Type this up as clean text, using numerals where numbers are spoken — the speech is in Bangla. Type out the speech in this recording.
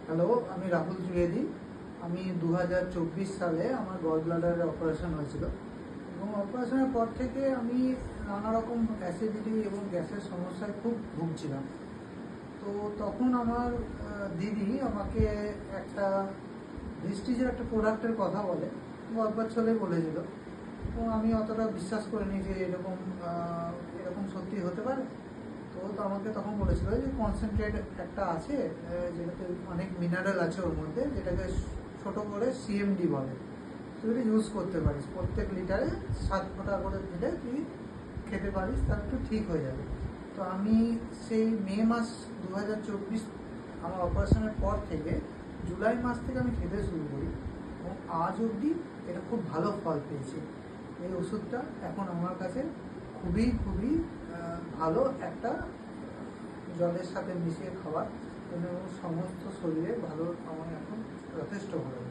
হ্যালো, আমি রাহুল ত্রিবেদী। আমি 2024 সালে আমার গল ব্লাডারের অপারেশন হয়েছিল এবং অপারেশনের পর থেকে আমি নানা রকম অ্যাসিডিটি এবং গ্যাসের সমস্যায় খুব ভুগছিলাম। তো তখন আমার দিদি আমাকে একটা ভিস্টিজের একটা প্রোডাক্টের কথা বলে, গল্পের ছলে বলেছিল। এবং আমি অতটা বিশ্বাস করিনি যে এরকম সত্যি হতে পারে। তো আমাকে তখন বলেছিল যে কনসেন্ট্রেট একটা আছে, যেটাতে অনেক মিনারেল আছে ওর মধ্যে, যেটাকে ছোট করে সিএমডি বলে। তুই এটা ইউজ করতে পারিস, প্রত্যেক লিটারে 7 ফোঁটা করে দিলে তুই খেতে পারিস, তার একটু ঠিক হয়ে যাবে। তো আমি সেই মে মাস 2024 আমার অপারেশনের পর থেকে জুলাই মাস থেকে আমি খেতে শুরু করি এবং আজ অবধি এটা খুব ভালো ফল পেয়েছি। এই ওষুধটা এখন আমার কাছে খুবই খুবই ভালো একটা জলের সাথে মিশিয়ে খাবার এবং সমস্ত শরীরে ভালো, আমার এখন যথেষ্ট ভালো।